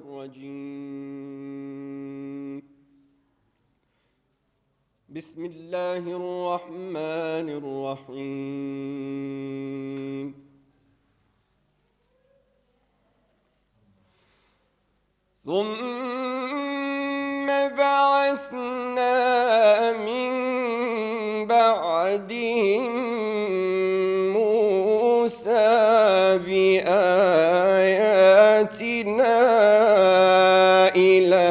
الرجيم. بسم الله الرحمن الرحيم. ثم بعثنا من بعدهم موسى بآياتنا إلى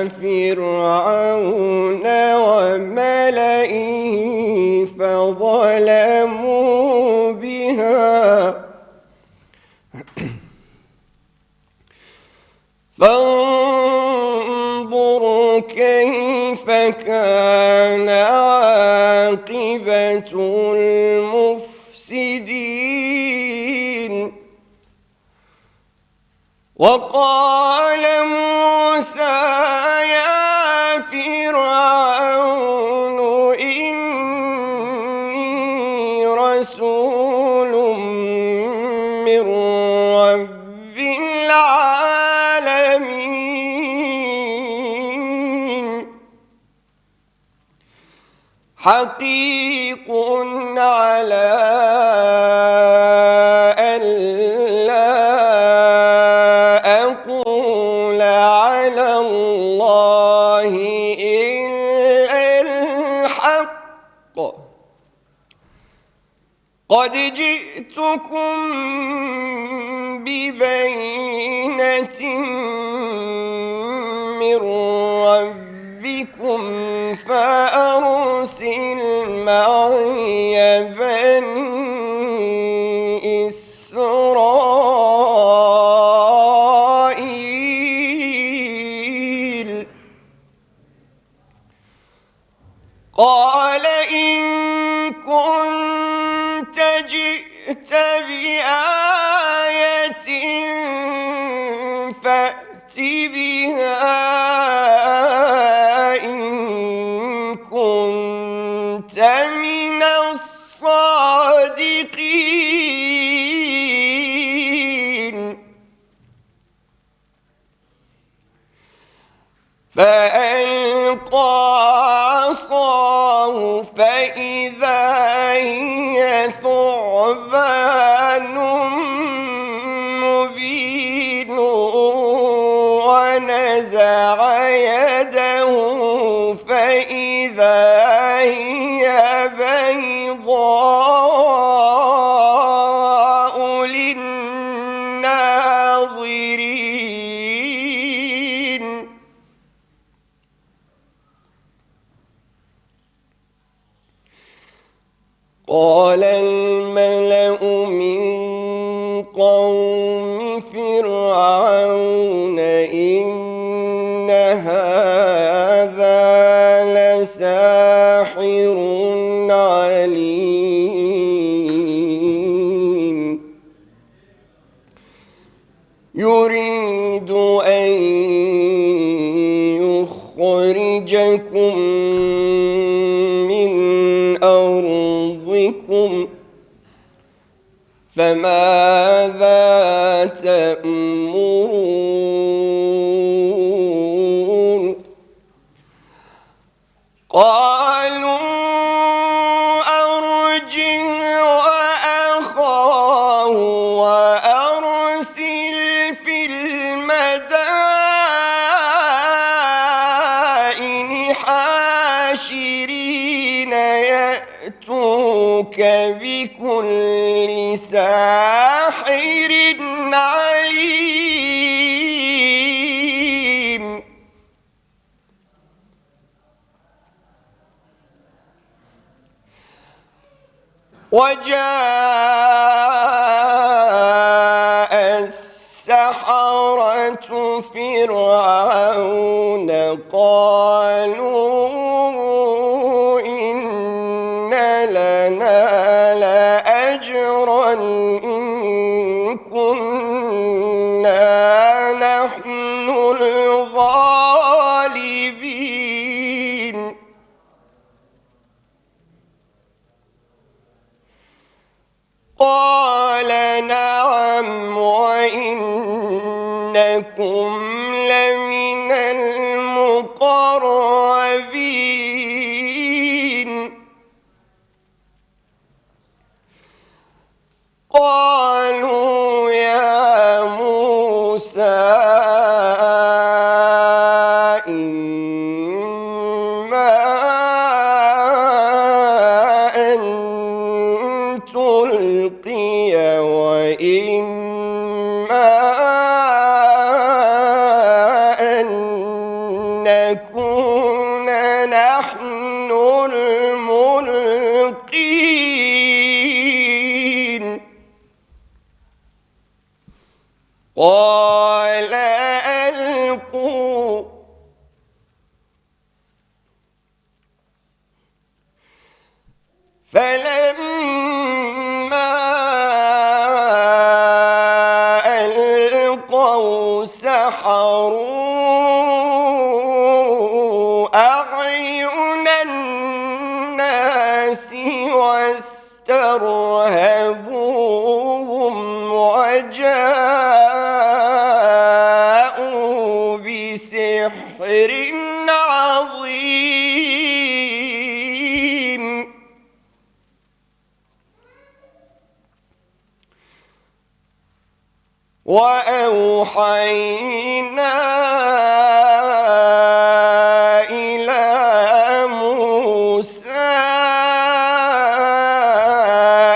فرعون وملئه فظلموا بها فانظر كيف كان عاقبة المفسدين. وقال موسى يا فرعون إني رسول من رب العالمين حقيق على أن لا أقول على الله إلا الحق قد جئتكم ببينة من ربكم فأرسل معي بني إسرائيل. قال إن كنت جئت بآية فأت بها إن كنت من الصادقين. فألقى عصاه فإذا هي ثعبان مبين ونزع يده فإذا هي بيضاء للناظرين. قال الملأ من قوم فرعون إن هذا لساحر عليم يريد أن يخرجكم من أرضكم فماذا تأمرون. قالوا أرجه وأخاه وأرسل في المدائن حاشرين يأتوك بكل ساحر عليم. وجاء السحرة فرعون قالوا إن لنا لأجرا إن كنا نحن الغالبين. قال نعم وإنكم لمن المقربين قالوا يا موسى إما أن تلقي وإما أن نكون نحن الملقين قال ألقوا فلما ألقوا سحروا أعين الناس واسترهبوهم وجاءوا بسحر عظيم وأوحينا إلى موسى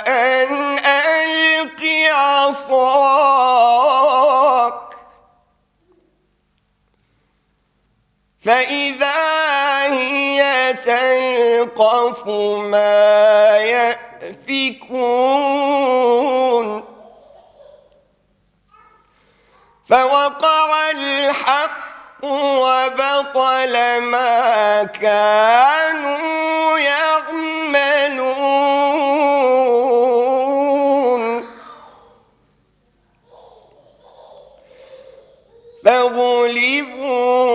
أن ألق عصاك فإذا هي تلقف ما يأفكون فوقع الحق وبطل ما كانوا يعملون فغلبوا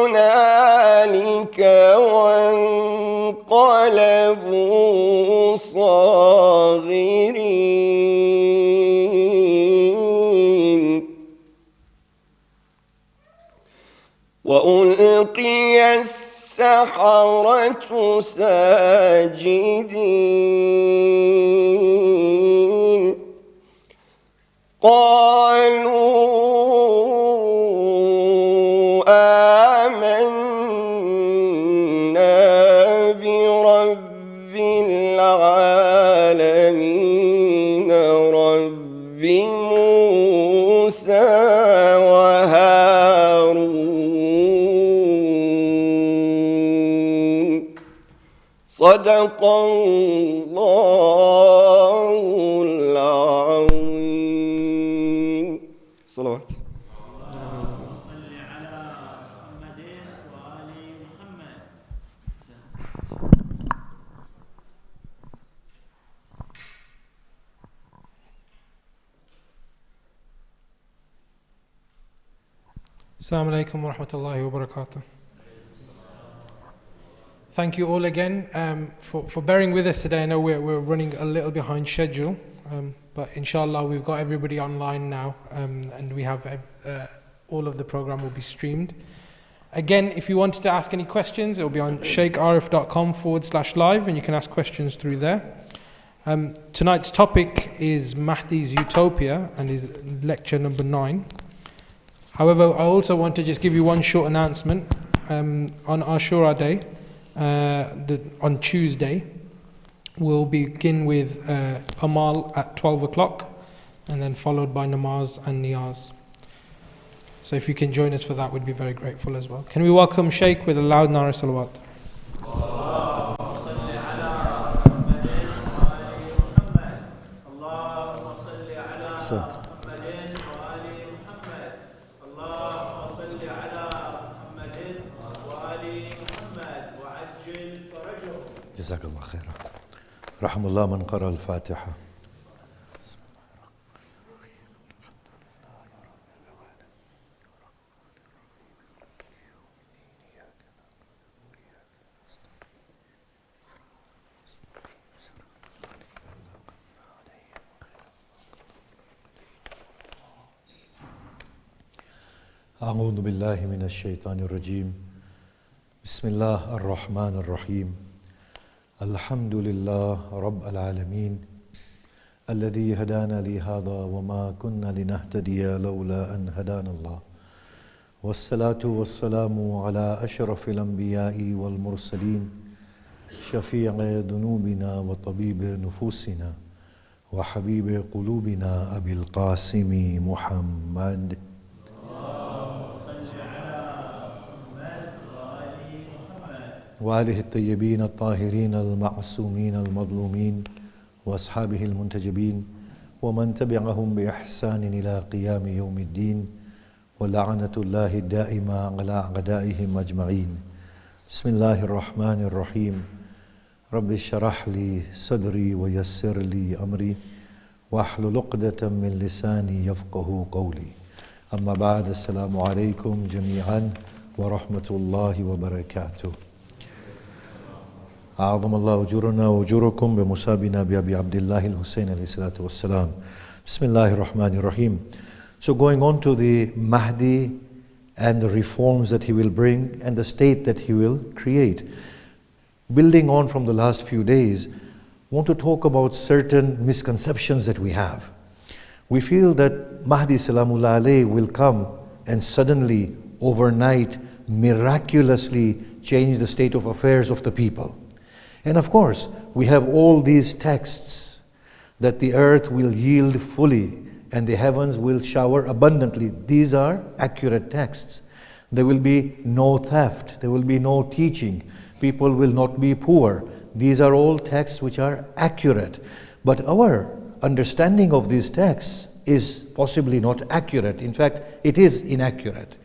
هنالك وانقلبوا صاغرين وألقي السحرة ساجدين قالوا آمنا برب العالمين رب موسى وهارون صدق الله العظيم. صلوات. Assalamu alaikum wa rahmatullahi wa barakatuh. Thank you all again for bearing with us today. I know we're running a little behind schedule, but inshallah we've got everybody online now, and we have all of the program will be streamed. Again, if you wanted to ask any questions, it will be on sheikharif.com/live, and you can ask questions through there. Tonight's topic is Mahdi's Utopia and is lecture number 9. However, I also want to just give you one short announcement. On Ashura Day, on Tuesday, we'll begin with Amal at 12 o'clock and then followed by Namaz and Niyaz. So if you can join us for that, we'd be very grateful as well. Can we welcome Sheikh with a loud Nara Salawat? جزاك الله خيرا. رحم الله من قرأ الفاتحة. أعوذ بالله من الشيطان الرجيم بسم الله الرحمن الرحيم الحمد لله رب العالمين الذي هدانا لهذا وما كنا لنهتدي لولا أن هدانا الله والصلاة والسلام على أشرف الأنبياء والمرسلين شفيع ذنوبنا وطبيب نفوسنا وحبيب قلوبنا أبي القاسم محمد وآله الطيبين الطاهرين المعصومين المظلومين وأصحابه المنتجبين ومن تبعهم بإحسان إلى قيام يوم الدين ولعنة الله الدائمة على أعدائهم أجمعين. بسم الله الرحمن الرحيم. رب اشرح لي صدري ويسر لي أمري واحلل عقدة من لساني يفقه قولي. أما بعد، السلام عليكم جميعا ورحمة الله وبركاته. أعظم الله أجورنا وأجوركم بمسابنا بأبي عبد الله الحسين عليه الصلاة والسلام. بسم الله الرحمن الرحيم. So going on to the Mahdi and the reforms that he will bring and the state that he will create. Building on from the last few days, I want to talk about certain misconceptions that we have. We feel that Mahdi Salamullah alayhi will come and suddenly, overnight, miraculously change the state of affairs of the people. And of course, we have all these texts that the earth will yield fully and the heavens will shower abundantly. These are accurate texts. There will be no theft, there will be no teaching, people will not be poor. These are all texts which are accurate. But our understanding of these texts is possibly not accurate. In fact, it is inaccurate.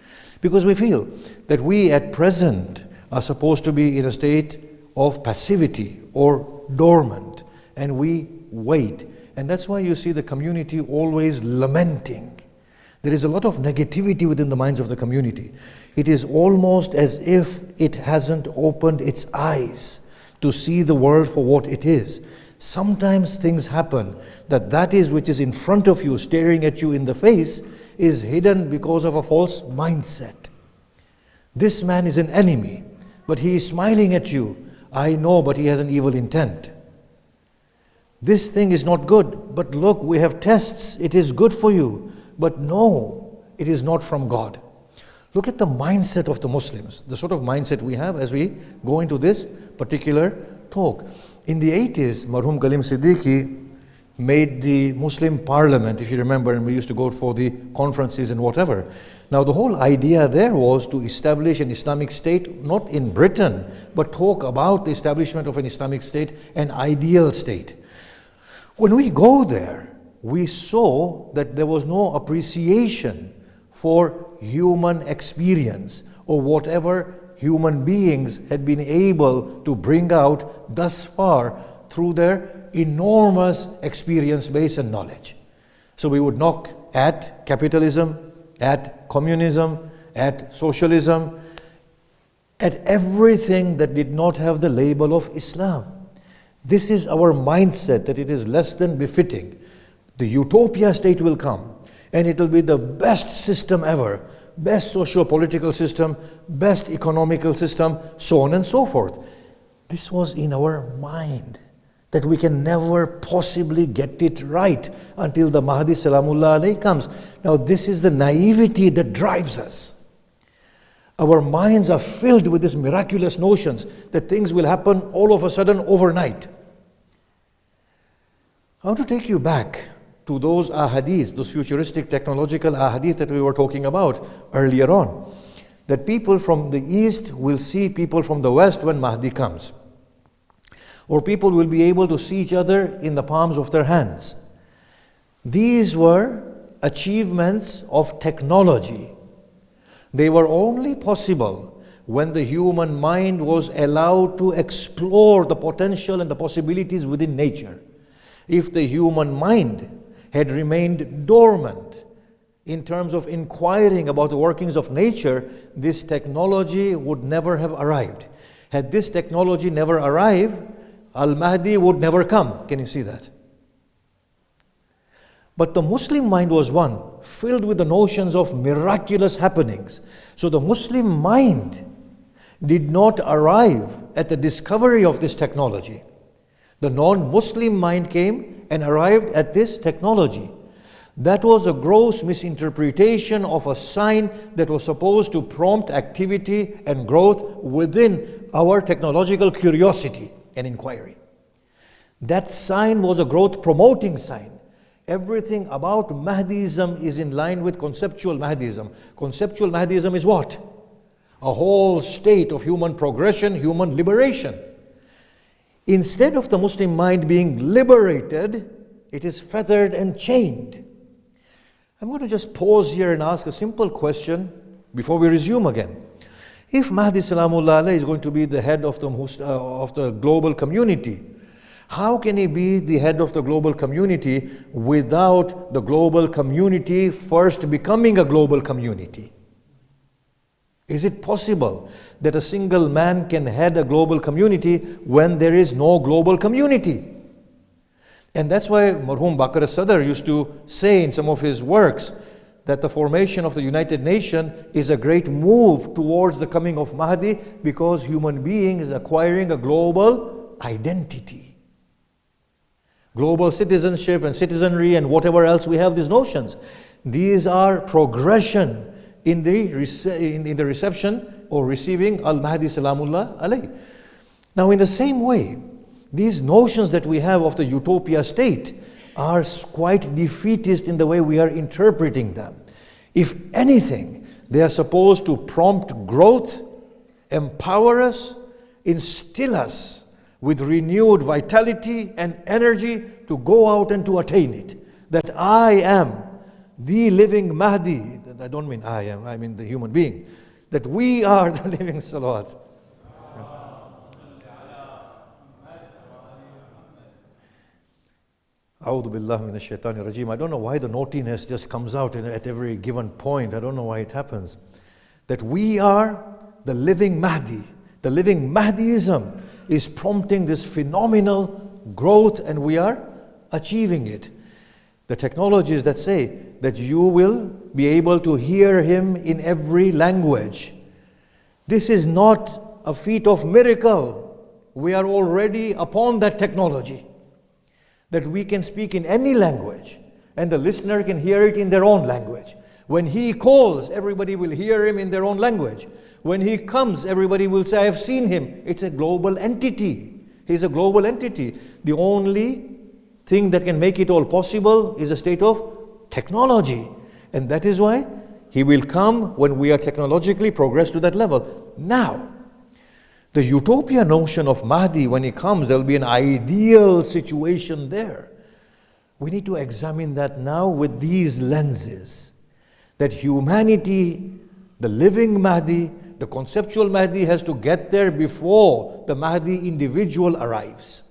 Because we feel that we at present are supposed to be in a state of passivity or dormant, and we wait. And that's why you see the community always lamenting. There is a lot of negativity within the minds of the community. It is almost as if it hasn't opened its eyes to see the world for what it is. Sometimes things happen that is which is in front of you, staring at you in the face, is hidden because of a false mindset. This man is an enemy, but he is smiling at you. I know, but he has an evil intent. This thing is not good, but look, we have tests, it is good for you. But no, it is not from God. Look at the mindset of the Muslims, the sort of mindset we have as we go into this particular talk. In the 80s, Marhum Kalim Siddiqui made the Muslim parliament, if you remember, and we used to go for the conferences and whatever. Now the whole idea there was to establish an Islamic state, not in Britain, but talk about the establishment of an Islamic state, an ideal state. When we go there, we saw that there was no appreciation for human experience or whatever human beings had been able to bring out thus far through their enormous experience base and knowledge. So we would knock at capitalism, at communism, at socialism, at everything that did not have the label of Islam. This is our mindset, that it is less than befitting. The Utopia state will come, and it will be the best system ever, best socio-political system, best economical system, so on and so forth. This was in our mind, that we can never possibly get it right until the Mahdi Salamullah alayhi comes. Now this is the naivety that drives us. Our minds are filled with these miraculous notions that things will happen all of a sudden overnight. I want to take you back to those ahadith, those futuristic technological ahadith that we were talking about earlier on. That people from the east will see people from the west when Mahdi comes. Or people will be able to see each other in the palms of their hands. These were achievements of technology. They were only possible when the human mind was allowed to explore the potential and the possibilities within nature. If the human mind had remained dormant in terms of inquiring about the workings of nature, this technology would never have arrived. Had this technology never arrived, Al-Mahdi would never come. Can you see that? But the Muslim mind was one, filled with the notions of miraculous happenings. So the Muslim mind did not arrive at the discovery of this technology. The non-Muslim mind came and arrived at this technology. That was a gross misinterpretation of a sign that was supposed to prompt activity and growth within our technological curiosity and inquiry. That sign was a growth promoting sign. Everything about Mahdiism is in line with conceptual Mahdiism. Conceptual Mahdiism is what? A whole state of human progression, human liberation. Instead of the Muslim mind being liberated, it is feathered and chained. I'm going to just pause here and ask a simple question before we resume again. If Mahdi Salamullah Alayhi is going to be the head of the global community, how can he be the head of the global community without the global community first becoming a global community? Is it possible that a single man can head a global community when there is no global community? And that's why Marhum Bakr as-Sadr used to say in some of his works that the formation of the United Nations is a great move towards the coming of Mahdi, because human being is acquiring a global identity. Global citizenship and citizenry and whatever else we have, these notions. These are progression in the reception or receiving Al-Mahdi Salamullah Alayhi. Now in the same way, these notions that we have of the utopia state are quite defeatist in the way we are interpreting them. If anything, they are supposed to prompt growth, empower us, instill us with renewed vitality and energy to go out and to attain it. That I am the living Mahdi. I don't mean I am, I mean the human being. That we are the living salawat. A'udhu billahi minash shaitanir rajeem. I don't know why the naughtiness just comes out at every given point. I don't know why it happens. That we are the living Mahdi. The living Mahdiism is prompting this phenomenal growth, and we are achieving it. The technologies that say that you will be able to hear him in every language. This is not a feat of miracle. We are already upon that technology. That we can speak in any language and the listener can hear it in their own language. When he calls, everybody will hear him in their own language. When he comes, everybody will say, I have seen him. It's a global entity. He's a global entity. The only thing that can make it all possible is a state of technology. And that is why he will come when we are technologically progressed to that level. Now, the utopia notion of Mahdi, when he comes, there will be an ideal situation there. We need to examine that now with these lenses. That humanity, the living Mahdi, the conceptual Mahdi has to get there before the Mahdi individual arrives.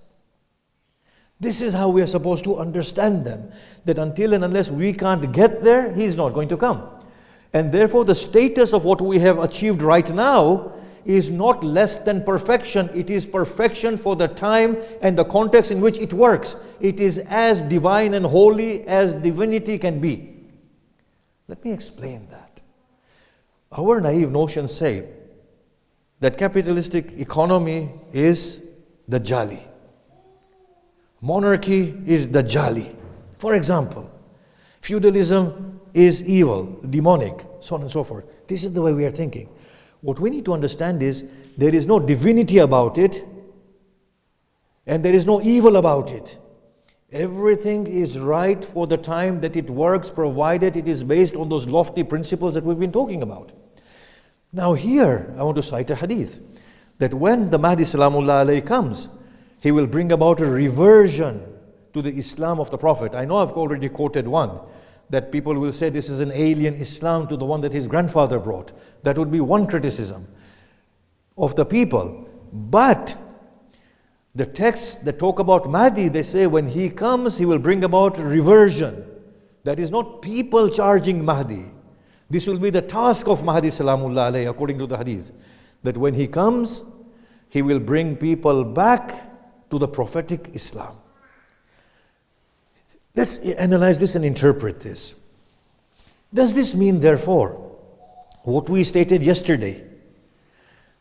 This is how we are supposed to understand them. That until and unless we can't get there, he is not going to come. And therefore the status of what we have achieved right now is not less than perfection. It is perfection for the time and the context in which it works. It is as divine and holy as divinity can be. Let me explain that. Our naive notions say that capitalistic economy is Dajjali. Monarchy is Dajjali. For example, feudalism is evil, demonic, so on and so forth. This is the way we are thinking. What we need to understand is there is no divinity about it and there is no evil about it. Everything is right for the time that it works, provided it is based on those lofty principles that we've been talking about. Now here, I want to cite a hadith that when the Mahdi Salamullah Alayhi comes, he will bring about a reversion to the Islam of the Prophet. I know I've already quoted one, that people will say this is an alien Islam to the one that his grandfather brought. That would be one criticism of the people. But the texts that talk about Mahdi, they say when he comes, he will bring about reversion. That is not people charging Mahdi. This will be the task of Mahdi Salamullah Alayhi, according to the hadith. That when he comes, he will bring people back to the prophetic Islam. Let's analyze this and interpret this. Does this mean, therefore, what we stated yesterday,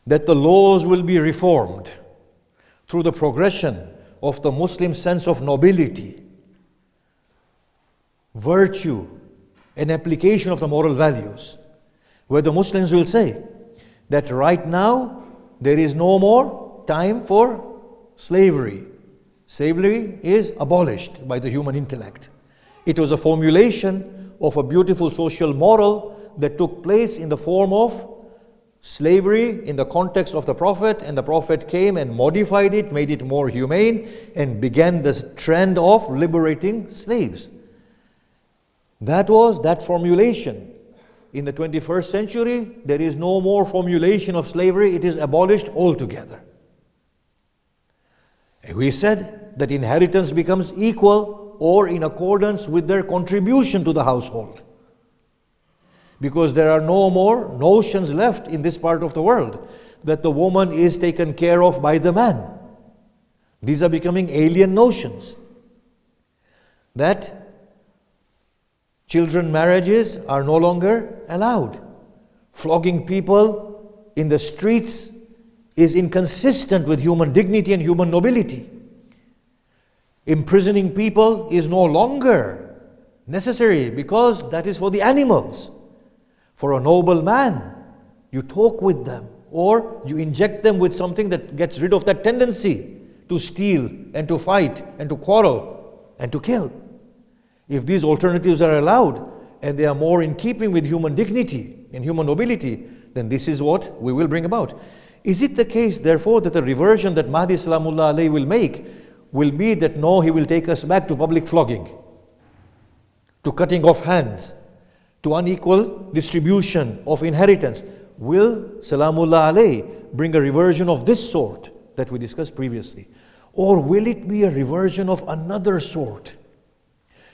that the laws will be reformed through the progression of the Muslim sense of nobility, virtue, and application of the moral values, where the Muslims will say that right now there is no more time for slavery. Slavery is abolished by the human intellect. It was a formulation of a beautiful social moral that took place in the form of slavery in the context of the Prophet, and the Prophet came and modified it, made it more humane, and began the trend of liberating slaves. That was that formulation. In the 21st century, there is no more formulation of slavery, it is abolished altogether. And we said that inheritance becomes equal or in accordance with their contribution to the household. Because there are no more notions left in this part of the world that the woman is taken care of by the man. These are becoming alien notions. That children marriages are no longer allowed. Flogging people in the streets is inconsistent with human dignity and human nobility. Imprisoning people is no longer necessary because that is for the animals. For a noble man, you talk with them or you inject them with something that gets rid of that tendency to steal and to fight and to quarrel and to kill. If these alternatives are allowed and they are more in keeping with human dignity and human nobility, then this is what we will bring about. Is it the case, therefore, that the reversion that Mahdi Salamullah alayhi will make will be that no, he will take us back to public flogging, to cutting off hands, to unequal distribution of inheritance? Will Salamullah alayhi bring a reversion of this sort that we discussed previously? Or will it be a reversion of another sort?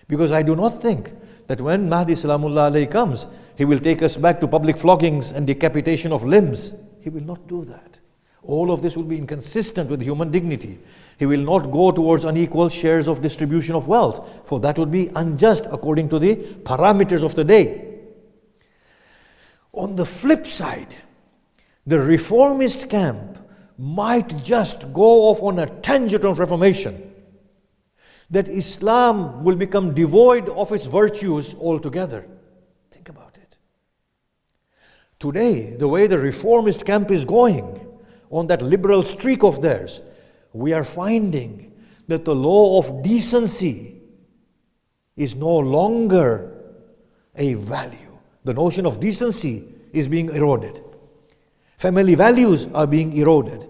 Because I do not think that when Mahdi Salamullah alayhi comes, he will take us back to public floggings and decapitation of limbs. He will not do that. All of this will be inconsistent with human dignity. He will not go towards unequal shares of distribution of wealth, for that would be unjust according to the parameters of the day. On the flip side, the reformist camp might just go off on a tangent of reformation, that Islam will become devoid of its virtues altogether. Think about it. Today, the way the reformist camp is going, on that liberal streak of theirs, we are finding that the law of decency is no longer a value. The notion of decency is being eroded. Family values are being eroded.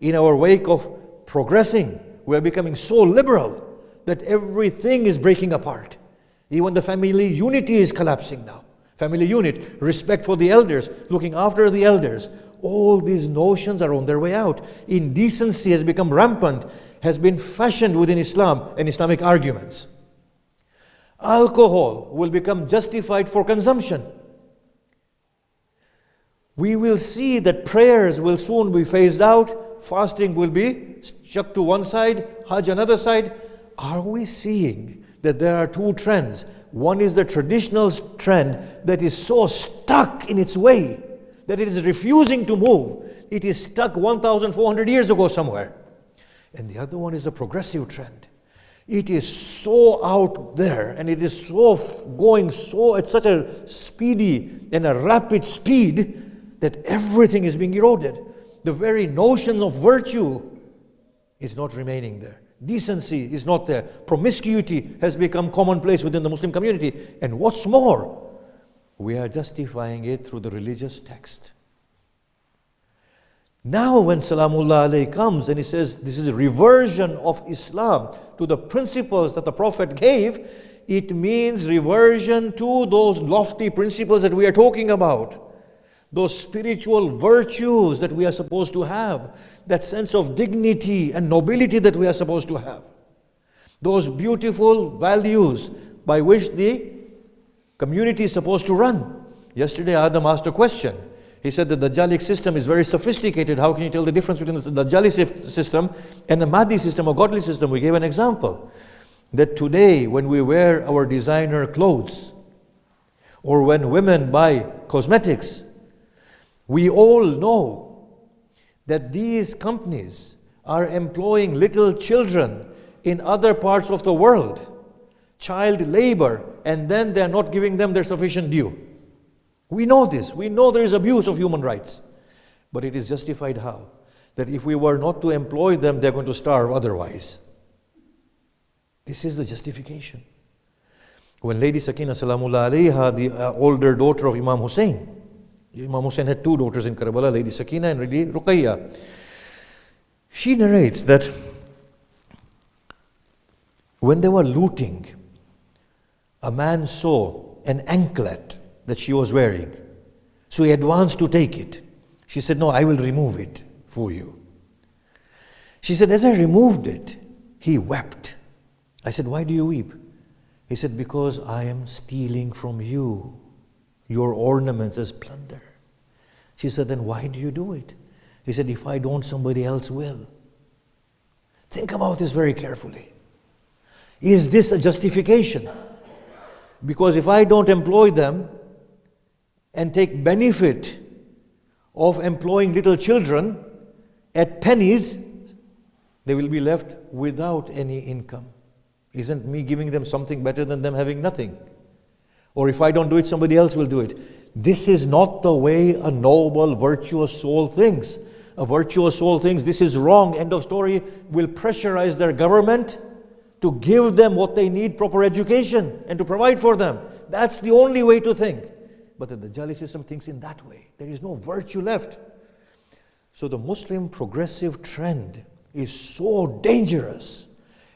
In our wake of progressing, we are becoming so liberal that everything is breaking apart. Even the family unity is collapsing now. Family unit, respect for the elders, looking after the elders. All these notions are on their way out. Indecency has become rampant, has been fashioned within Islam and Islamic arguments. Alcohol will become justified for consumption. We will see that prayers will soon be phased out, fasting will be chucked to one side, Hajj another side. Are we seeing that there are two trends? One is the traditional trend that is so stuck in its way that it is refusing to move. It is stuck 1,400 years ago somewhere. And the other one is a progressive trend. It is so out there and it is so going so at such a speedy and a rapid speed that everything is being eroded. The very notion of virtue is not remaining there. Decency is not there. Promiscuity has become commonplace within the Muslim community. And what's more, we are justifying it through the religious text. Now when Salamullah alayhi comes and he says this is a reversion of Islam to the principles that the Prophet gave, it means reversion to those lofty principles that we are talking about. Those spiritual virtues that we are supposed to have, that sense of dignity and nobility that we are supposed to have. Those beautiful values by which the community is supposed to run. Yesterday Adam asked a question. He said that the Dajjalic system is very sophisticated. How can you tell the difference between the Dajjali system and the Mahdi system or godly system? We gave an example. that today when we wear our designer clothes or when women buy cosmetics, we all know that these companies are employing little children in other parts of the world, child labor, and then they're not giving them their sufficient due. We know this. We know there is abuse of human rights. But it is justified how? That if we were not to employ them, they're going to starve otherwise. This is the justification. When Lady Sakina Salamullah alayha, the older daughter of Imam Hussein had two daughters in Karbala, Lady Sakina and Lady Ruqayya. She narrates that when they were looting, a man saw an anklet that she was wearing. So he advanced to take it. She said, "No, I will remove it for you." She said, "As I removed it, he wept." I said, "Why do you weep?" He said, "Because I am stealing from you your ornaments as plunder." She said, "Then why do you do it?" He said, "If I don't, somebody else will." Think about this very carefully. Is this a justification? Because if I don't employ them and take benefit of employing little children at pennies, they will be left without any income. Isn't me giving them something better than them having nothing? Or if I don't do it, somebody else will do it. This is not the way a noble, virtuous soul thinks. A virtuous soul thinks this is wrong, end of story, will pressurize their government to give them what they need, proper education, and to provide for them. That's the only way to think. But the Dajjali system thinks in that way. There is no virtue left. So the Muslim progressive trend is so dangerous,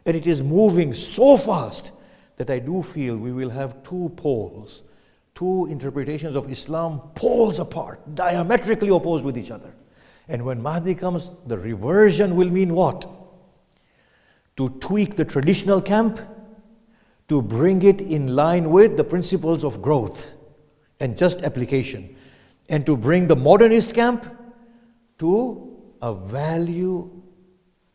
and it is moving so fast, that I do feel we will have two poles, two interpretations of Islam, poles apart, diametrically opposed with each other. And when Mahdi comes, the reversion will mean what? To tweak the traditional camp, to bring it in line with the principles of growth and just application, and to bring the modernist camp to a value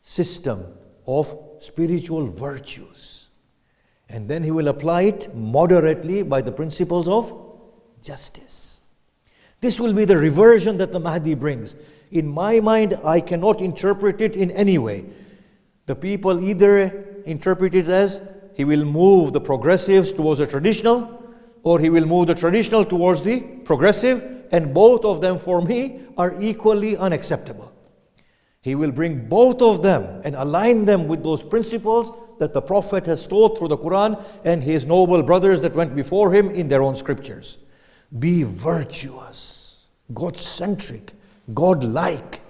system of spiritual virtues. And then he will apply it moderately by the principles of justice. This will be the reversion that the Mahdi brings. In my mind, I cannot interpret it in any way. The people either interpret it as he will move the progressives towards the traditional, or he will move the traditional towards the progressive, and both of them for me are equally unacceptable. He will bring both of them and align them with those principles that the Prophet has taught through the Quran and his noble brothers that went before him in their own scriptures. Be virtuous, God-centric, God-like.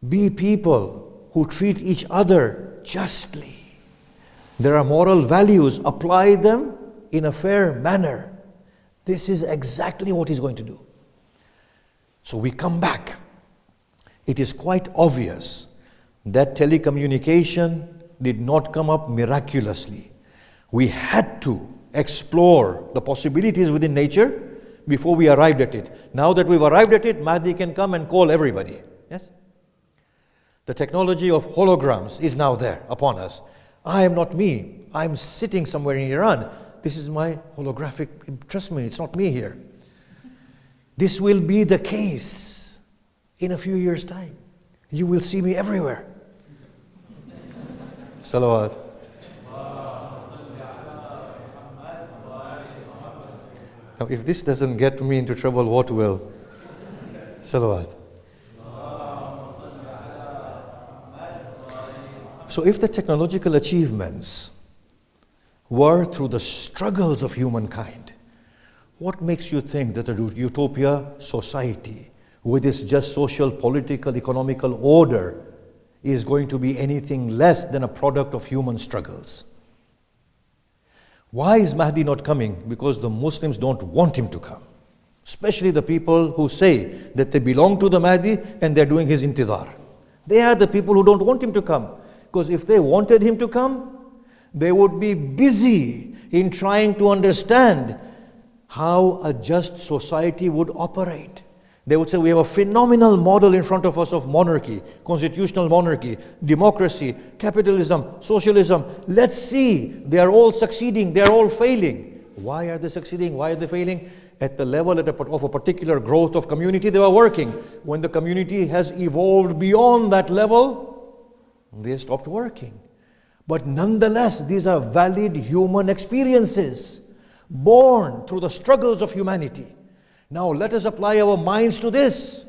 Be people who treat each other justly. There are moral values, apply them in a fair manner. This is exactly what he's going to do. So we come back. It is quite obvious that telecommunication did not come up miraculously. We had to explore the possibilities within nature before we arrived at it. Now that we've arrived at it, Mahdi can come and call everybody. Yes? The technology of holograms is now there upon us. I am not me. I'm sitting somewhere in Iran. This is my holographic, trust me, it's not me here. This will be the case in a few years' time. You will see me everywhere. Salawat. Now, if this doesn't get me into trouble, what will? Salawat. So if the technological achievements were through the struggles of humankind, what makes you think that a utopia society with its just social, political, economical order is going to be anything less than a product of human struggles? Why is Mahdi not coming? Because the Muslims don't want him to come. Especially the people who say that they belong to the Mahdi and they're doing his intidhar. They are the people who don't want him to come. Because if they wanted him to come, they would be busy in trying to understand how a just society would operate. They would say we have a phenomenal model in front of us of monarchy, constitutional monarchy, democracy, capitalism, socialism. Let's see, they are all succeeding, they are all failing. Why are they succeeding? Why are they failing? At the level of a particular growth of community, they were working. When the community has evolved beyond that level, they stopped working. But nonetheless, these are valid human experiences, born through the struggles of humanity. Now let us apply our minds to this.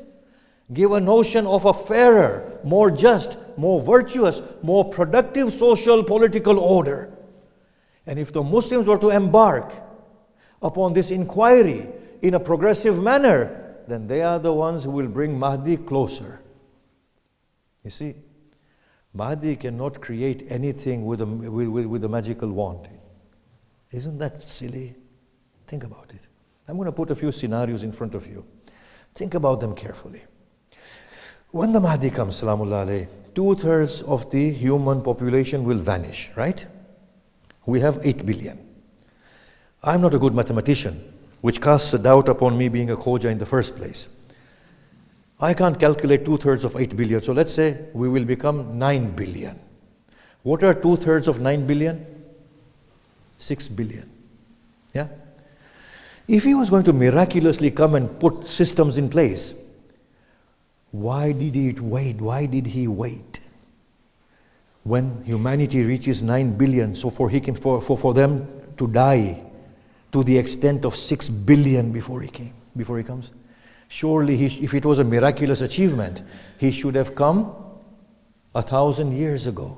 Give a notion of a fairer, more just, more virtuous, more productive social political order. And if the Muslims were to embark upon this inquiry in a progressive manner, then they are the ones who will bring Mahdi closer. You see, Mahdi cannot create anything with a magical wand. Isn't that silly? Think about it. I'm going to put a few scenarios in front of you. Think about them carefully. When the Mahdi comes, salamullah alayhi, 2/3 of the human population will vanish, right? We have 8 billion. I'm not a good mathematician, which casts a doubt upon me being a Khoja in the first place. I can't calculate 2/3 of 8 billion, so let's say we will become 9 billion. What are 2/3 of 9 billion? 6 billion. Yeah? If he was going to miraculously come and put systems in place, why did he wait? Why did he wait? When humanity reaches 9 billion, so for them to die to the extent of 6 billion before he comes, surely if it was a miraculous achievement, he should have come 1,000 years ago,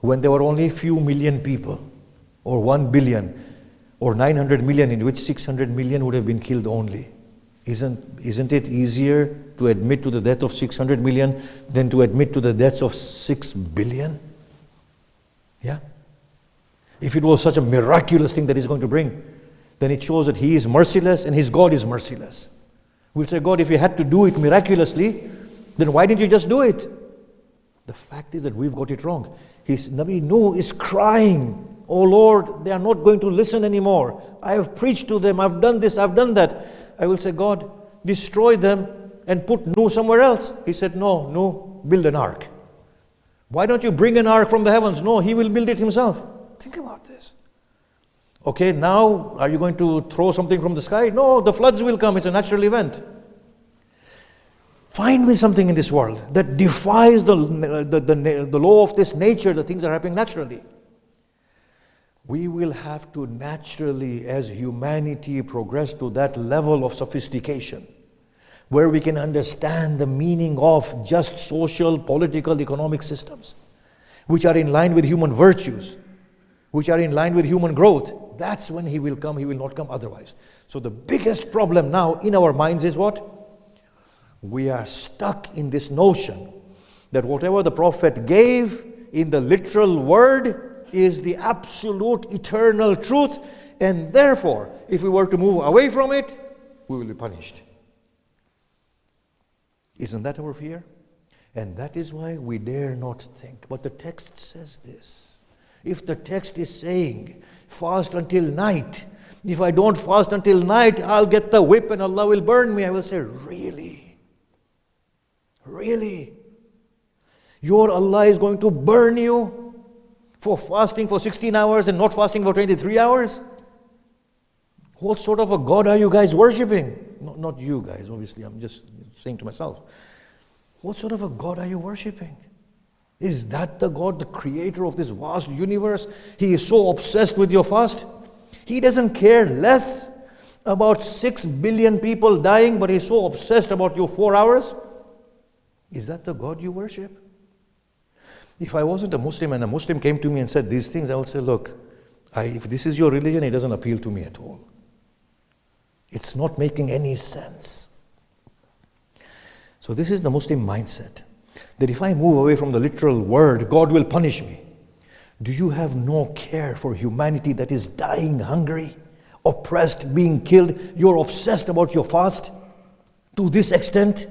when there were only a few million people, or 1 billion, or 900 million, in which 600 million would have been killed only. Isn't it easier to admit to the death of 600 million than to admit to the deaths of 6 billion? Yeah? If it was such a miraculous thing that he's going to bring, then it shows that he is merciless and his God is merciless. We'll say, God, if you had to do it miraculously, then why didn't you just do it? The fact is that we've got it wrong. His Nabi Nuh is crying, oh Lord, they are not going to listen anymore. I have preached to them, I've done this, I've done that. I will say, God, destroy them and put Nuh somewhere else. He said, no, Nuh, build an ark. Why don't you bring an ark from the heavens? No, he will build it himself. Think about this. Okay, now are you going to throw something from the sky? No, the floods will come, it's a natural event. Find me something in this world that defies the law of this nature, the things that are happening naturally. We will have to naturally, as humanity, progress to that level of sophistication where we can understand the meaning of just social, political, economic systems which are in line with human virtues, which are in line with human growth. That's when he will come. He will not come otherwise. So the biggest problem now in our minds is what? We are stuck in this notion that whatever the Prophet gave in the literal word is the absolute eternal truth, and therefore, if we were to move away from it, we will be punished. Isn't that our fear? And that is why we dare not think. But the text says this. If the text is saying, fast until night, if I don't fast until night, I'll get the whip and Allah will burn me, I will say, really? Really? Your Allah is going to burn you for fasting for 16 hours and not fasting for 23 hours? What sort of a God are you guys worshipping? Not you guys, obviously, I'm just saying to myself. What sort of a God are you worshipping? Is that the God, the creator of this vast universe? He is so obsessed with your fast. He doesn't care less about 6 billion people dying, but he's so obsessed about your 4 hours. Is that the God you worship? If I wasn't a Muslim and a Muslim came to me and said these things, I would say, look, if this is your religion, it doesn't appeal to me at all. It's not making any sense. So this is the Muslim mindset, that if I move away from the literal word, God will punish me. Do you have no care for humanity that is dying hungry, oppressed, being killed? You're obsessed about your fast to this extent?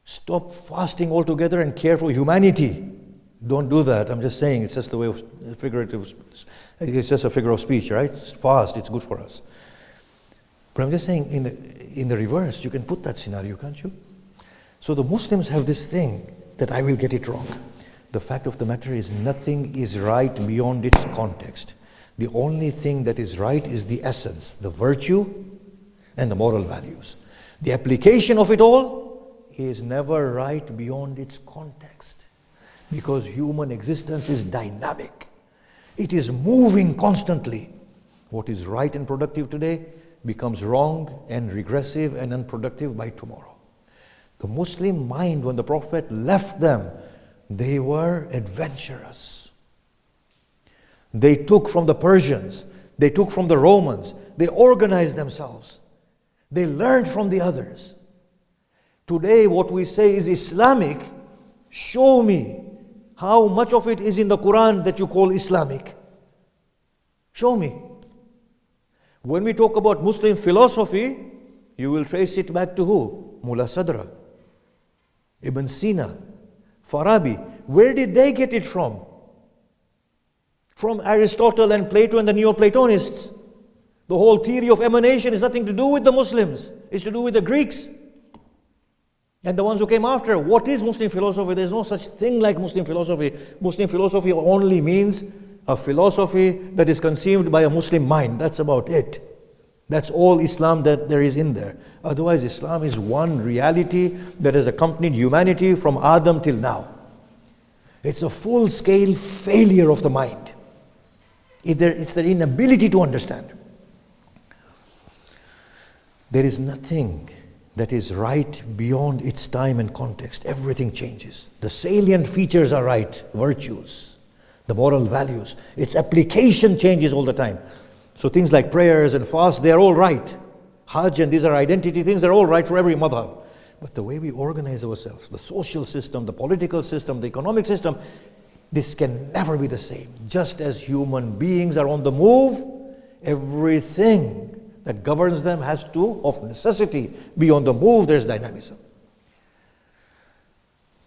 Stop fasting altogether and care for humanity. Don't do that. I'm just saying, it's just the way of figurative, it's just a figure of speech, right? Fast, it's good for us. But I'm just saying, in the reverse. You can put that scenario, can't you? So the Muslims have this thing that I will get it wrong. The fact of the matter is nothing is right beyond its context. The only thing that is right is the essence, the virtue and the moral values. The application of it all is never right beyond its context, because human existence is dynamic. It is moving constantly. What is right and productive today becomes wrong and regressive and unproductive by tomorrow. The Muslim mind, when the Prophet left them, they were adventurous. They took from the Persians, they took from the Romans, they organized themselves. They learned from the others. Today what we say is Islamic. Show me how much of it is in the Quran that you call Islamic. Show me. When we talk about Muslim philosophy, you will trace it back to who? Mullah Sadra, Ibn Sina, Farabi. Where did they get it from? From Aristotle and Plato and the Neoplatonists. The whole theory of emanation is nothing to do with the Muslims. It's to do with the Greeks and the ones who came after. What is Muslim philosophy? There's no such thing like Muslim philosophy. Muslim philosophy only means a philosophy that is conceived by a Muslim mind. That's about it. That's all Islam that there is in there. Otherwise, Islam is one reality that has accompanied humanity from Adam till now. It's a full-scale failure of the mind. It's their inability to understand. There is nothing that is right beyond its time and context. Everything changes. The salient features are right, virtues, the moral values. Its application changes all the time. So things like prayers and fasts, they are all right. Hajj and these are identity things, they're all right for every madhab. But the way we organize ourselves, the social system, the political system, the economic system, this can never be the same. Just as human beings are on the move, everything that governs them has to, of necessity, be on the move. There's dynamism.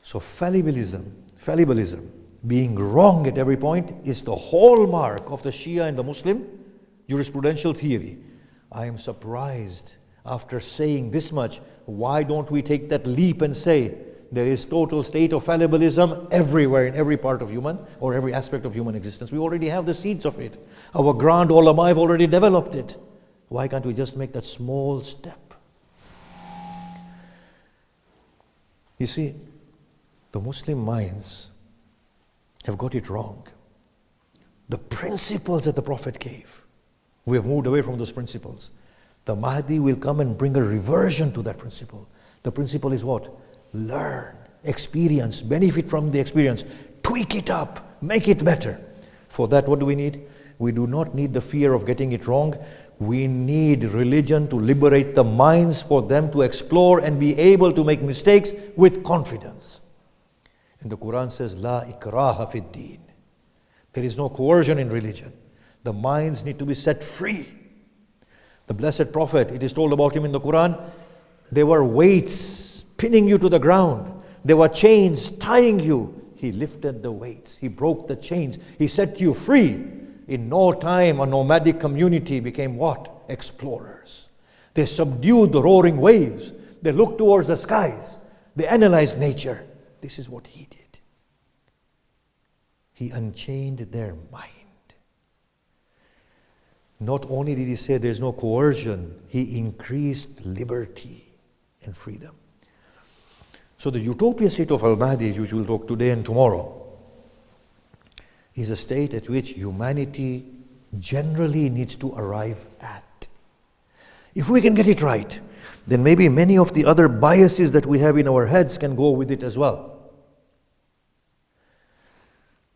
So fallibilism, being wrong at every point, is the hallmark of the Shia and the Muslim jurisprudential theory. I am surprised, after saying this much, why don't we take that leap and say there is total state of fallibilism everywhere, in every part of human, or every aspect of human existence. We already have the seeds of it. Our grand ulama have already developed it. Why can't we just make that small step? You see, the Muslim minds have got it wrong. The principles that the Prophet gave, we have moved away from those principles. The Mahdi will come and bring a reversion to that principle. The principle is what? Learn, experience, benefit from the experience, tweak it up, make it better. For that, what do we need? We do not need the fear of getting it wrong. We need religion to liberate the minds, for them to explore and be able to make mistakes with confidence. And the Quran says, La ikraha fid deen. There is no coercion in religion. The minds need to be set free. The blessed Prophet, it is told about him in the Quran, there were weights pinning you to the ground. There were chains tying you. He lifted the weights. He broke the chains. He set you free. In no time, a nomadic community became what? Explorers. They subdued the roaring waves. They looked towards the skies. They analyzed nature. This is what he did. He unchained their mind. Not only did he say there's no coercion, he increased liberty and freedom. So the utopia state of Al-Mahdi, which we'll talk today and tomorrow, is a state at which humanity generally needs to arrive at. If we can get it right, then maybe many of the other biases that we have in our heads can go with it as well.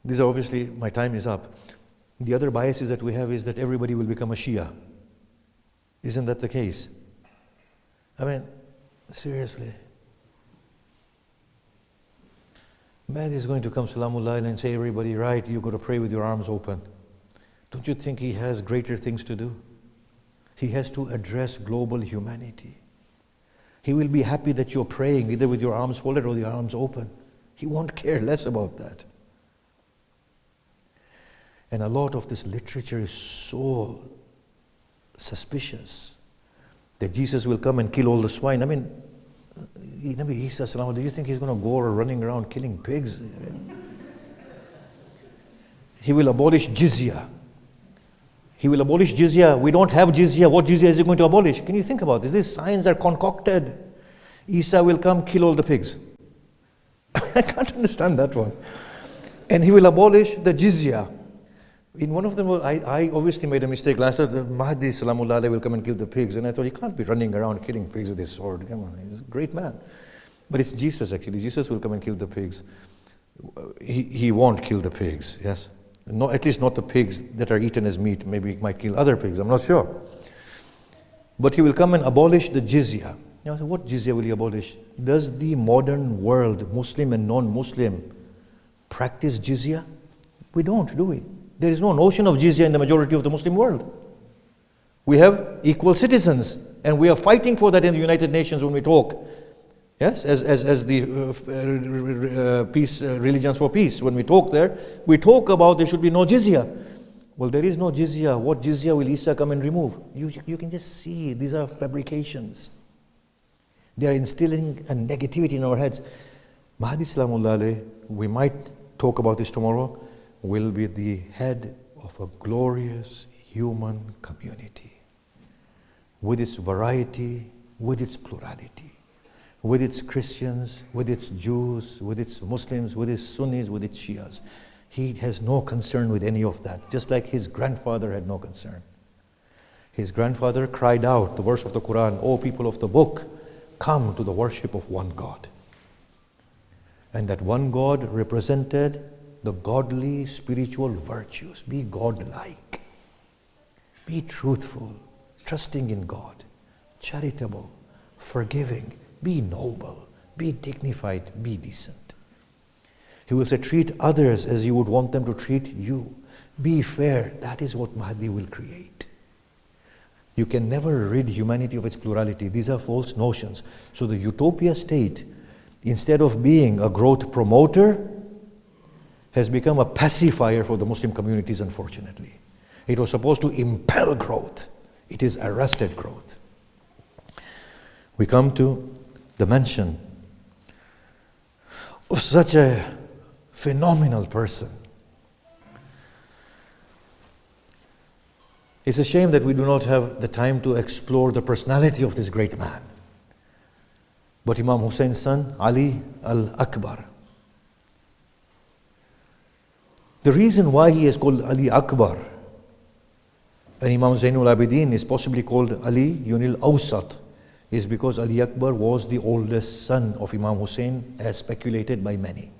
These are obviously, my time is up. The other biases that we have is that everybody will become a Shia. Isn't that the case? I mean, seriously. Man is going to come, Salamullah, and say, everybody, right, you've got to pray with your arms open. Don't you think he has greater things to do? He has to address global humanity. He will be happy that you're praying, either with your arms folded or your arms open. He won't care less about that. And a lot of this literature is so suspicious. that Jesus will come and kill all the swine. I mean, Nabi Isa, do you think he's going to go running around killing pigs? He will abolish jizya. He will abolish jizya. We don't have jizya. What jizya is he going to abolish? Can you think about this? These signs are concocted. Isa will come, kill all the pigs. I can't understand that one. And he will abolish the jizya. In one of them, I obviously made a mistake. Last time, the Mahdi Salamullah will come and kill the pigs. And I thought, he can't be running around killing pigs with his sword. Come on, he's a great man. But it's Jesus actually. Jesus will come and kill the pigs. He won't kill the pigs, yes? No, at least not the pigs that are eaten as meat. Maybe he might kill other pigs, I'm not sure. But he will come and abolish the jizya. Now, what jizya will he abolish? Does the modern world, Muslim and non-Muslim, practice jizya? We don't, do we? There is no notion of jizya in the majority of the Muslim world. We have equal citizens, and we are fighting for that in the United Nations when we talk. Yes, as the peace, religions for peace. When we talk there, we talk about there should be no jizya. Well, there is no jizya. What jizya will Isa come and remove? You can just see these are fabrications. They are instilling a negativity in our heads. Mahdi Salamullah alayhi, we might talk about this tomorrow, will be the head of a glorious human community with its variety, with its plurality, with its Christians, with its Jews, with its Muslims, with its Sunnis, with its Shias. He has no concern with any of that, just like his grandfather had no concern. His grandfather cried out, the verse of the Quran, "O people of the book, come to the worship of one God." And that one God represented the godly spiritual virtues. Be godlike. Be truthful, trusting in God, charitable, forgiving, be noble, be dignified, be decent. He will say, treat others as you would want them to treat you. Be fair. That is what Mahdi will create. You can never rid humanity of its plurality. These are false notions. So the Utopia state, instead of being a growth promoter, has become a pacifier for the Muslim communities, unfortunately. It was supposed to impel growth. It is arrested growth. We come to the mention of such a phenomenal person. It's a shame that we do not have the time to explore the personality of this great man. But Imam Hussein's son, Ali Akbar. The reason why he is called Ali Akbar and Imam Zainul Abidin is possibly called Ali Yunil Awsat is because Ali Akbar was the oldest son of Imam Hussein, as speculated by many.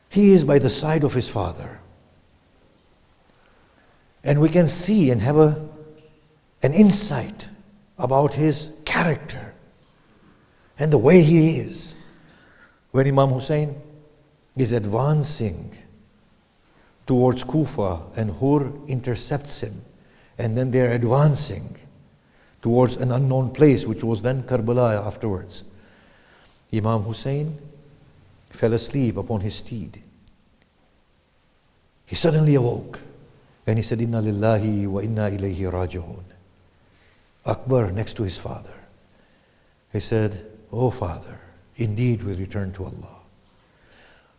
He is by the side of his father. And we can see and have an insight about his character and the way he is. When Imam Hussein is advancing towards Kufa and Hur intercepts him, and then they're advancing towards an unknown place, which was then Karbala afterwards. Imam Hussein fell asleep upon his steed. He suddenly awoke and he said, "Inna lillahi wa inna ilayhi raji'un." Akbar next to his father. He said, "Oh father, indeed we return to Allah.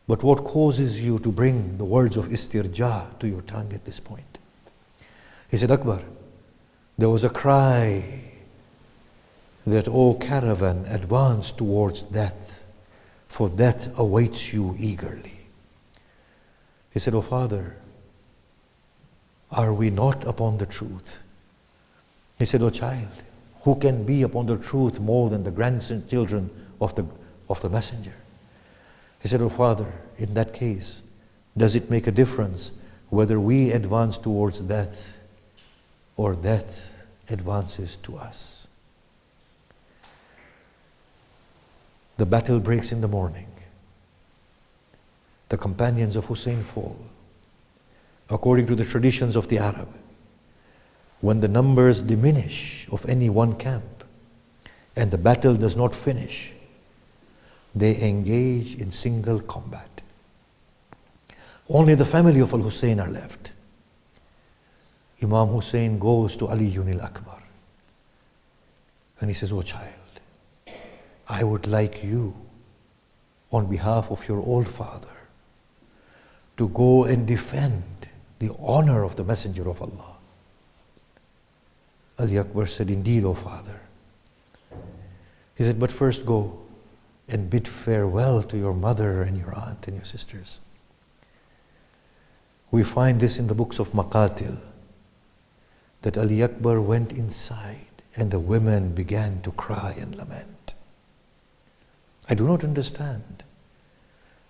But what causes you to bring the words of istirja to your tongue at this point?" He said, "Akbar, there was a cry that, O caravan, advance towards death, for death awaits you eagerly." He said, "O father, are we not upon the truth?" He said, "O child, who can be upon the truth more than the grandchildren of the messenger?" He said, "O father, in that case, does it make a difference whether we advance towards death or death advances to us?" The battle breaks in the morning. The companions of Hussein fall. According to the traditions of the Arab, when the numbers diminish of any one camp and the battle does not finish, they engage in single combat. Only the family of Al-Hussein are left. Imam Hussein goes to Ali Akbar and he says, "Oh child, I would like you, on behalf of your old father, to go and defend the honor of the Messenger of Allah." Ali Akbar said, "Indeed, O father." He said, "But first go and bid farewell to your mother and your aunt and your sisters." We find this in the books of Maqatil, that Ali Akbar went inside and the women began to cry and lament. I do not understand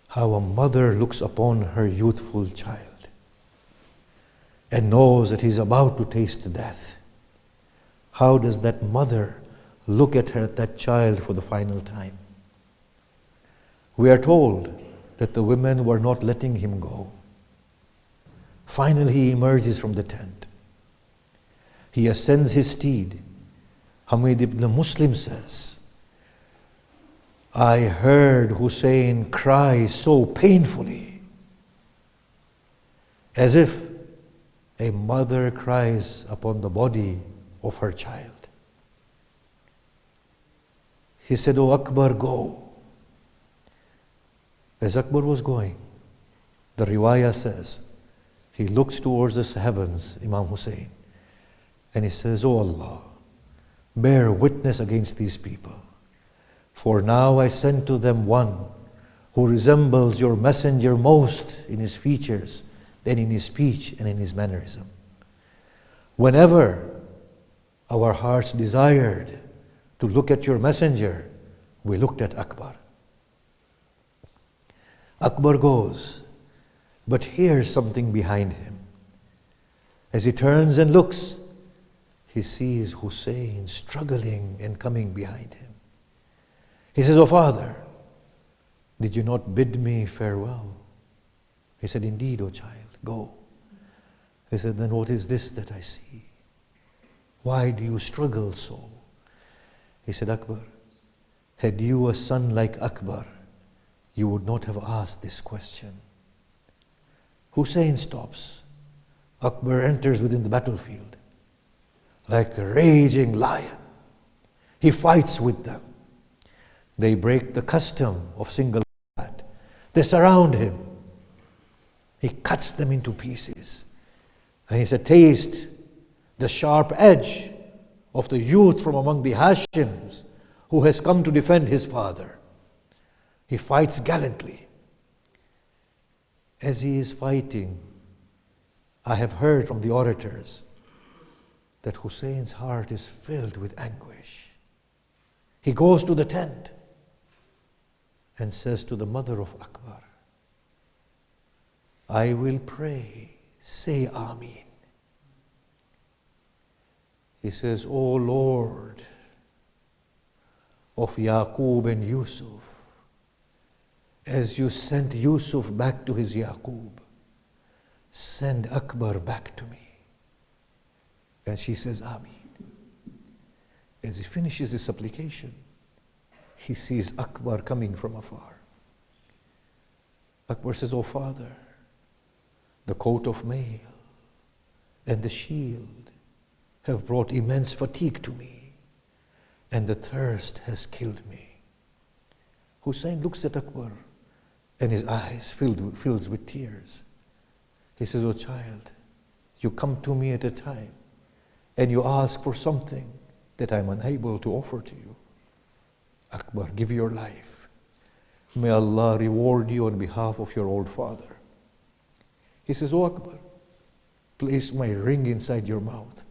how a mother looks upon her youthful child and knows that he's about to taste death. How does that mother look at that child for the final time? We are told that the women were not letting him go. Finally, he emerges from the tent. He ascends his steed. Hamid ibn Muslim says, "I heard Hussein cry so painfully, as if a mother cries upon the body of her child." He said, "O Akbar, go." As Akbar was going, the riwayah says, he looks towards the heavens, Imam Hussein, and he says, "O Allah, bear witness against these people. For now I send to them one who resembles your messenger most in his features than in his speech and in his mannerism. Whenever our hearts desired to look at your messenger, we looked at Akbar." Akbar goes, but hears something behind him. As he turns and looks, he sees Hussein struggling and coming behind him. He says, "O father, did you not bid me farewell?" He said, "Indeed, O child, go." He said, "Then what is this that I see? Why do you struggle so?" He said, "Akbar, had you a son like Akbar, you would not have asked this question." Hussein stops. Akbar enters within the battlefield. Like a raging lion, he fights with them. They break the custom of single combat. They surround him. He cuts them into pieces. And he said, "Taste the sharp edge of the youth from among the Hashims who has come to defend his father." He fights gallantly. As he is fighting, I have heard from the orators that Hussein's heart is filled with anguish. He goes to the tent and says to the mother of Akbar, "I will pray, say Ameen." He says, "O Lord of Yaqub and Yusuf, as you sent Yusuf back to his Yaqub, send Akbar back to me." And she says, "Ameen." As he finishes this supplication, he sees Akbar coming from afar. Akbar says, "O father, the coat of mail and the shield have brought immense fatigue to me, and the thirst has killed me." Hussein looks at Akbar, and his eyes fills with tears. He says, "O child, you come to me at a time and you ask for something that I'm unable to offer to you. Akbar, give your life. May Allah reward you on behalf of your old father." He says, "O Akbar, place my ring inside your mouth,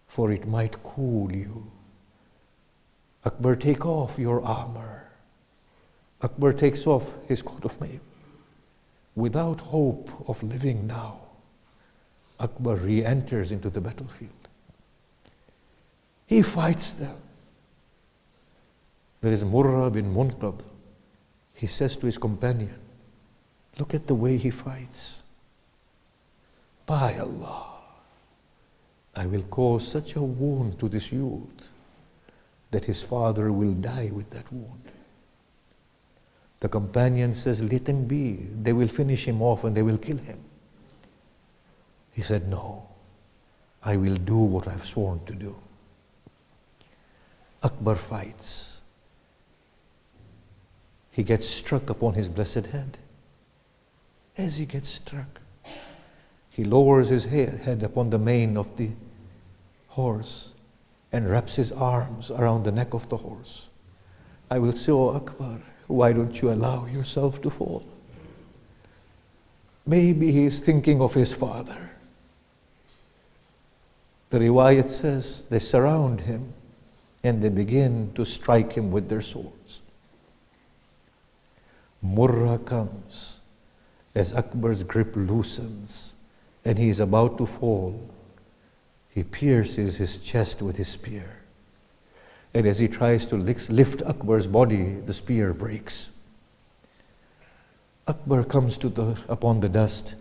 for it might cool you." Akbar, take off your armor. Akbar takes off his coat of mail. Without hope of living now, Akbar re-enters into the battlefield. He fights them. There is Murra bin Munqad. He says to his companion, "Look at the way he fights. By Allah, I will cause such a wound to this youth that his father will die with that wound." The companion says, "Let him be. They will finish him off and they will kill him." He said, "No. I will do what I've sworn to do. Akbar fights. He gets struck upon his blessed head. As he gets struck, he lowers his head upon the mane of the horse and wraps his arms around the neck of the horse. I will say, "O Akbar, why don't you allow yourself to fall?" Maybe he is thinking of his father. The riwayat says they surround him and they begin to strike him with their swords. Murrah comes as Akbar's grip loosens and he is about to fall. He pierces his chest with his spear. And as he tries to lift Akbar's body, the spear breaks. Akbar comes upon the dust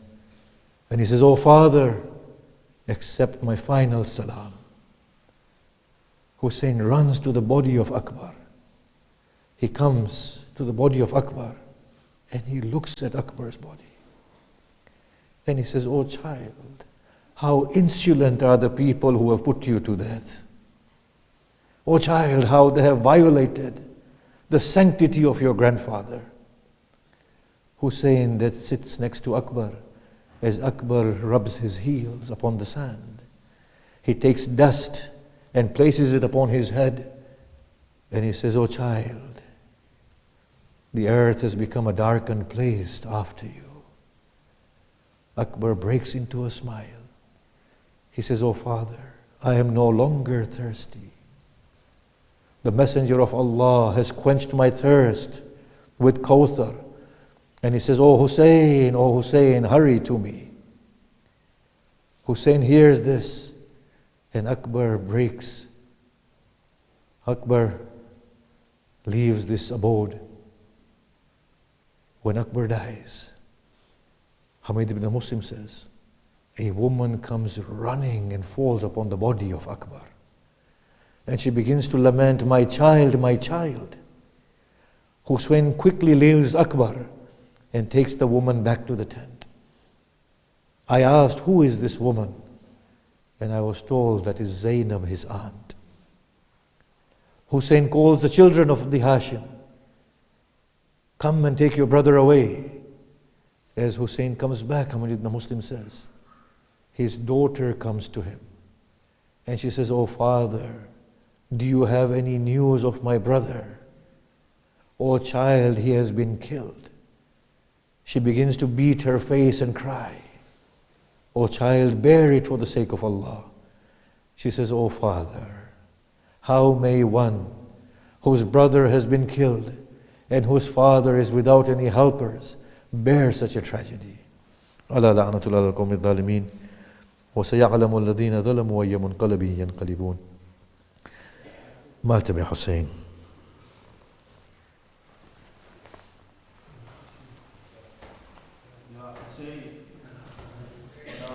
and he says, "Oh Father, accept my final salam." Hussein runs to the body of Akbar. He comes to the body of Akbar and he looks at Akbar's body. And he says, "Oh child, how insolent are the people who have put you to death. Oh child, how they have violated the sanctity of your grandfather." Hussein that sits next to Akbar, as Akbar rubs his heels upon the sand, he takes dust and places it upon his head and he says, "Oh child, the earth has become a darkened place after you." Akbar breaks into a smile. He says, "Oh Father, I am no longer thirsty. The Messenger of Allah has quenched my thirst with Kawthar." And he says, oh Hussein, hurry to me." Hussein hears this and Akbar breaks. Akbar leaves this abode. When Akbar dies, Hamid ibn Muslim says, a woman comes running and falls upon the body of Akbar. And she begins to lament, "My child, my child." Hussein quickly leaves Akbar and takes the woman back to the tent. I asked, "Who is this woman?" And I was told that is Zainab, his aunt. Hussein calls the children of the Hashim, "Come and take your brother away." As Hussein comes back, Hamid ibn Muslim says, his daughter comes to him and she says, "Oh Father, do you have any news of my brother?" "Oh child, he has been killed." She begins to beat her face and cry. "Oh child, bear it for the sake of Allah." She says, "Oh Father, how may one whose brother has been killed and whose father is without any helpers bear such a tragedy?" ألا لعنة الله على القوم الظالمين وسيعلم الذين ظلموا أي منقلب ينقلبون. مات بحسين. Ya Hussein, Ya